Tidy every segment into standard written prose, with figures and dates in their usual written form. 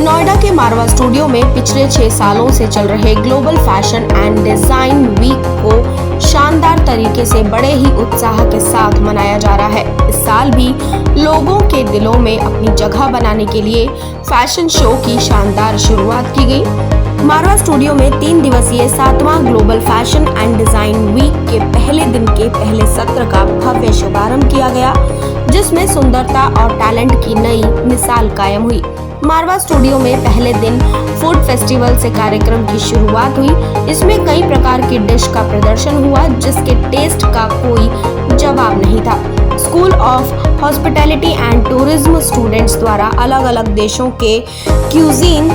नोएडा के मारवा स्टूडियो में पिछले 6 सालों से चल रहे global fashion and design week को शानदार तरीके से बड़े ही उत्साह के साथ मनाया जा रहा है। इस साल भी लोगों के दिलों में अपनी जगह बनाने के लिए फैशन शो की शानदार शुरुआत की गई। मारवा स्टूडियो में 3 दिवसीय 7वां global fashion and design week के पहले दिन के पहले सत्र का भव्य शुभारंभ किया गया, जिसमें सुंदरता और टैलेंट की नई मिसाल कायम हुई। मारवा स्टूडियो में पहले दिन फूड फेस्टिवल से कार्यक्रम की शुरुआत हुई। इसमें कई प्रकार की डिश का प्रदर्शन हुआ, जिसके टेस्ट का कोई जवाब नहीं था। School of hospitality and tourism students द्वारा अलग अलग देशों के क्यूजीन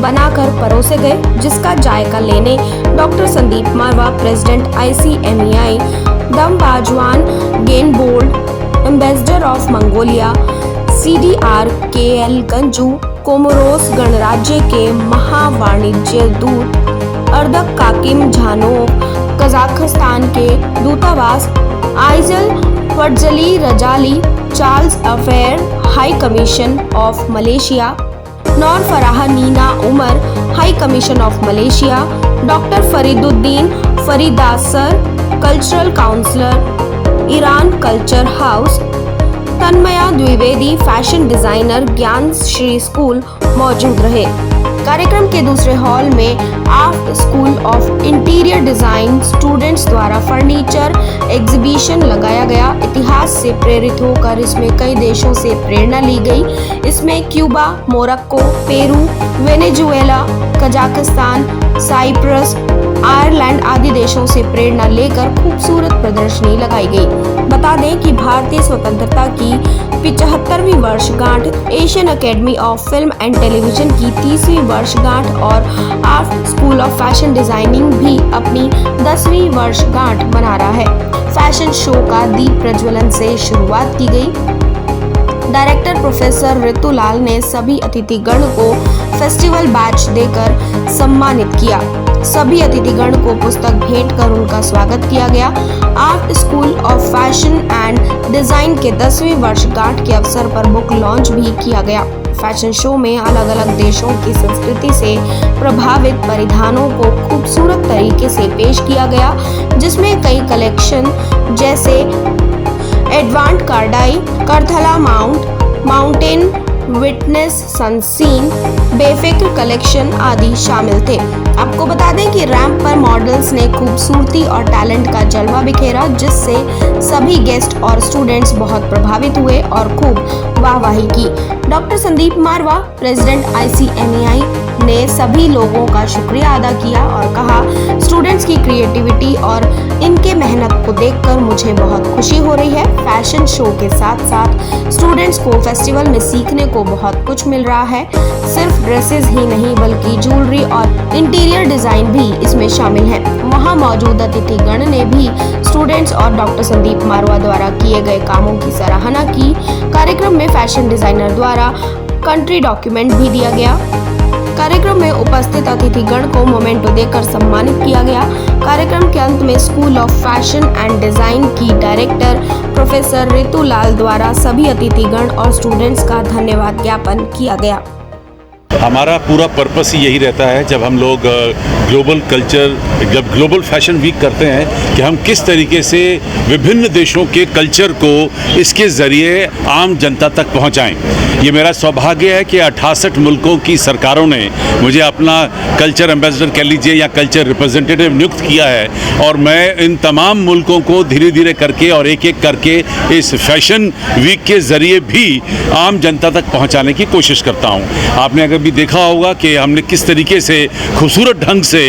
बनाकर परोसे गए, जिसका जायका लेने doctor Sandeep Marwah, president ICMEI, दम बाजवान Ganbold, ambassador of Mongolia, CDR KL Ganju, Comoros गणराज्य के महावाणिज्य दूत अर्दक काकिम झानोव, कजाकिस्तान के दूतावास Aizal Fadzly Razali, charge d'affaires high commission of Malaysia, Nor Farah Nina Umar, high commission of Malaysia, doctor Fariduddin Faridasr, cultural counsellor, Iran culture house, Tanmaya Dwivedi, fashion designer, Gyan Shri school मौजूद रहे। कार्यक्रम के दूसरे हॉल में art school of interior design students द्वारा furniture exhibition लगाया गया। इतिहास से प्रेरित होकर इसमें कई देशों से प्रेरणा ली गई। इसमें Cuba, Morocco, Peru, Venezuela, Kazakhstan, Cyprus, Ireland आदि देशों से प्रेरणा लेकर खूबसूरत प्रदर्शनी लगाई गई। बता दें कि भारतीय स्वतंत्रता की 75वीं वर्षगांठ, Asian academy of film and television की 30वीं वर्षगांठ और art school of fashion designing भी अपनी 10वीं वर्षगांठ मना रहा है। फैशन शो का दीप प्रज्वलन से शुरुआत की गई। डायरेक्टर प्रोफेसर ऋतुलाल ने सभी अतिथिगण को फेस्टिवल बैच देकर सम्मानित किया। सभी अतिथिगण को पुस्तक भेंट कर उनका स्वागत किया गया। Art school of fashion and design के 10वीं वर्षगांठ के अवसर पर बुक लॉन्च भी किया गया। फैशन शो में अलग अलग देशों की संस्कृति से प्रभावित परिधानों को खूबसूरत तरीके से पेश किया गया, जिसमें कई कलेक्शन जैसे एडवांट कार्डाई, करथला माउंटेन विटनेस सनसीन, बेफिक्र कलेक्शन आदि शामिल थे। आपको बता दें कि रैंप पर मॉडल्स ने खूबसूरती और टैलेंट का जलवा बिखेरा, जिससे सभी गेस्ट और स्टूडेंट्स बहुत प्रभावित हुए और खूब वाहवाही की। Doctor Sandeep Marwah, president ICMEI, ने सभी लोगों का शुक्रिया अदा किया और कहा, स्टूडेंट्स की क्रिएटिविटी और इनके मेहनत को देखकर मुझे बहुत खुशी हो रही है। फैशन शो के साथ साथ स्टूडेंट्स को फेस्टिवल में सीखने को बहुत कुछ मिल रहा है। सिर्फ ड्रेसेस ही नहीं बल्कि ज्वेलरी और इंटीरियर डिजाइन भी इसमें शामिल है। वहां मौजूद अतिथिगण ने भी स्टूडेंट्स और डॉक्टर संदीप मारवा द्वारा किए गए कामों की सराहना की। कार्यक्रम में फैशन डिजाइनर द्वारा कंट्री डॉक्यूमेंट भी दिया गया। कार्यक्रम में उपस्थित अतिथिगण को मोमेंटो देकर सम्मानित किया गया। कार्यक्रम के अंत में school of fashion and design की डायरेक्टर प्रोफेसर ऋतुलाल द्वारा सभी अतिथिगण और स्टूडेंट्स का धन्यवाद ज्ञापन किया गया। हमारा पूरा पर्पस ही यही रहता है, जब हम लोग जब ग्लोबल फैशन वीक करते हैं, कि हम किस तरीके से विभिन्न देशों के कल्चर को इसके ज़रिए आम जनता तक पहुंचाएं। ये मेरा सौभाग्य है कि 68 मुल्कों की सरकारों ने मुझे अपना कल्चर एम्बेसडर कह लीजिए या कल्चर रिप्रेजेंटेटिव नियुक्त किया है, और मैं इन तमाम मुल्कों को धीरे धीरे करके और एक एक करके इस फैशन वीक के ज़रिए भी आम जनता तक पहुँचाने की कोशिश करता हूँ। आपने अगर भी देखा होगा कि हमने किस तरीके से खूबसूरत ढंग से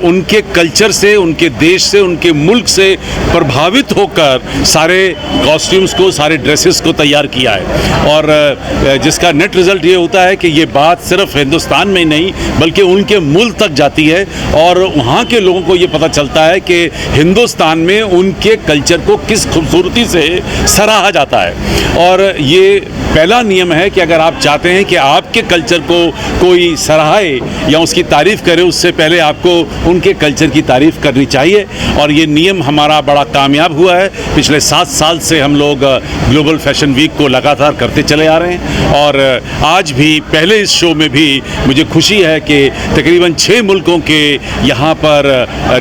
उनके कल्चर से, उनके देश से, उनके मुल्क से प्रभावित होकर सारे कॉस्ट्यूम्स को, सारे ड्रेसेस को तैयार किया है, और जिसका नेट रिज़ल्ट ये होता है कि ये बात सिर्फ हिंदुस्तान में नहीं बल्कि उनके मुल्क तक जाती है, और वहाँ के लोगों को ये पता चलता है कि हिंदुस्तान में उनके कल्चर को किस खूबसूरती से सराहा जाता है। और ये पहला नियम है कि अगर आप चाहते हैं कि आपके कल्चर को कोई सराहे या उसकी तारीफ़ करे उससे पहले आपको उनके कल्चर की तारीफ़ करनी चाहिए। और ये नियम हमारा बड़ा कामयाब हुआ है। पिछले 7 साल से हम लोग ग्लोबल फैशन वीक को लगातार करते चले आ रहे हैं और आज भी पहले इस शो में भी मुझे खुशी है कि तकरीबन 6 मुल्कों के यहाँ पर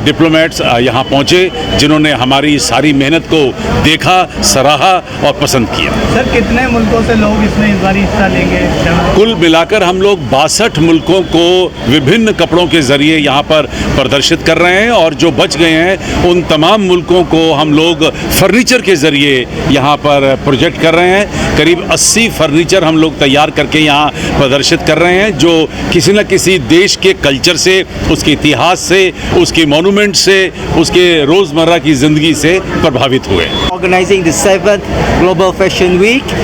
डिप्लोमेट्स यहाँ पहुँचे जिन्होंने हमारी सारी मेहनत को देखा, सराहा और पसंद किया। सर कितने मुल्कों से लोग इसमें इस बार हिस्सा लेंगे? कुल मिलाकर हम लोग 62 मुल्कों को विभिन्न कपड़ों के ज़रिए यहाँ पर प्रदर्शित कर रहे हैं और जो बच गए हैं उन तमाम मुल्कों को हम लोग फर्नीचर के ज़रिए यहाँ पर प्रोजेक्ट कर रहे हैं। करीब 80 फर्नीचर हम लोग तैयार करके यहाँ प्रदर्शित कर रहे हैं जो किसी न किसी देश के कल्चर से, उसके इतिहास से, उसके मोनूमेंट से, उसके रोज़मर्रा की ज़िंदगी से प्रभावित हुए। Organizing the 7th Global Fashion Week.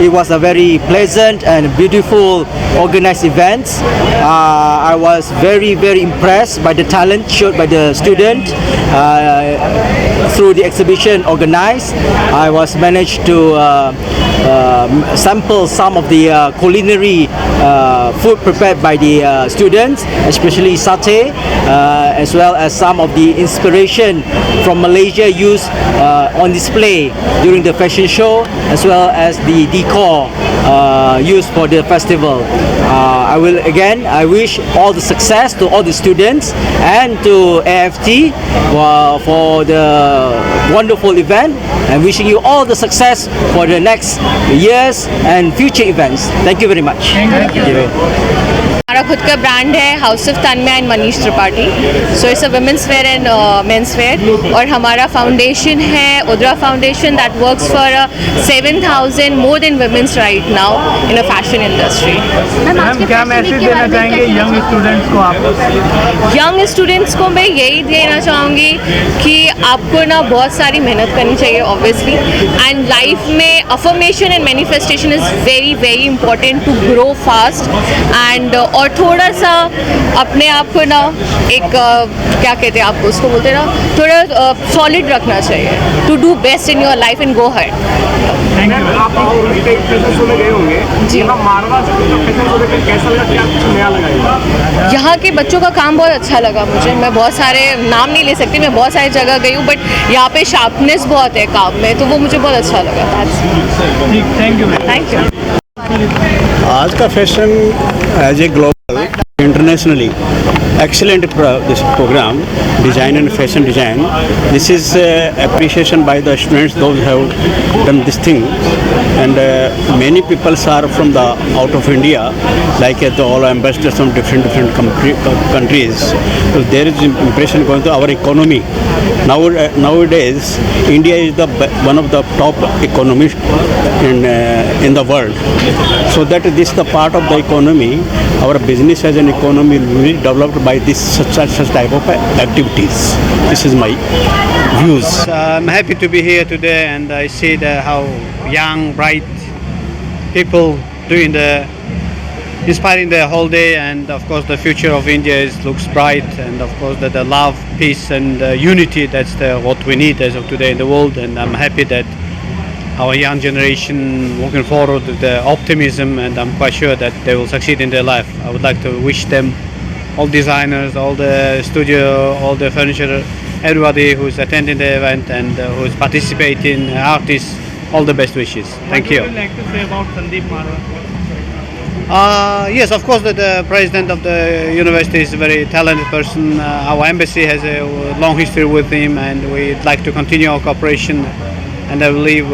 It was a very pleasant and beautiful organized event. I was very impressed by the talent showed by the student through the exhibition organized. I was managed to sample some of the culinary food prepared by the students, especially satay, as well as some of the inspiration from Malaysia used on display during the fashion show, as well as the decor used for the festival. I wish all the success to all the students and to AFT for the wonderful event, and wishing you all the success for the next years and future events. Thank you very much. Thank you. हमारा खुद का brand है house of Tanmay and Manish Tripathi. So it's a women's wear and men's wear. और हमारा foundation है Udra foundation that works for 7,000 more than women's right now in a fashion industry. Ma'am क्या message देना चाहेंगे यंग स्टूडेंट्स को आप? यंग स्टूडेंट्स को मैं यही देना चाहूँगी कि आपको ना बहुत सारी मेहनत करनी चाहिए ऑब्वियसली, एंड लाइफ में affirmation and manifestation is very important to grow fast and और थोड़ा सा अपने आप को ना एक क्या कहते हैं आपको उसको बोलते हैं ना थोड़ा सॉलिड रखना चाहिए to do best in your life and go head. आप फैशन शो में गए होंगे जी, मारवा फैशन शो में कैसा लगा, क्या कुछ नया लगा? यहाँ के बच्चों का काम बहुत अच्छा लगा मुझे। मैं बहुत सारे नाम नहीं ले सकती, मैं बहुत सारी जगह गई हूँ, बट यहाँ पे शार्पनेस बहुत है काम में, तो वो मुझे बहुत अच्छा लगा। Thank you. आज का fashion as a global internationally excellent this program, design and fashion design. This is appreciation by the students, those who have done this thing, and many people are from the out of India, like the all ambassadors from different countries. So there is impression going to our economy. Nowadays, India is one of the top economies in the world. So that this is the part of the economy. Our business as an economy will be developed by this such type of activities. This is my views. I'm happy to be here today, and I see how young, bright people inspiring the whole day, and of course the future of India looks bright, and of course the love, peace, and unity. That's what we need as of today in the world, and I'm happy that our young generation looking forward with the optimism, and I'm quite sure that they will succeed in their life. I would like to wish them, all designers, all the studio, all the furniture, everybody who's attending the event and who's participating, artists, all the best wishes. Thank you. What would you like to say about Sandeep Marwa? Yes, of course, the president of the university is a very talented person. Our embassy has a long history with him, and we'd like to continue our cooperation. And I believe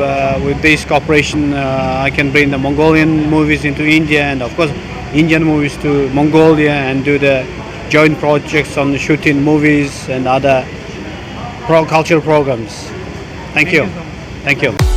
with this cooperation, I can bring the Mongolian movies into India, and of course Indian movies to Mongolia, and do the joint projects on shooting movies and other cultural programs. Thank you. So much. Thank you.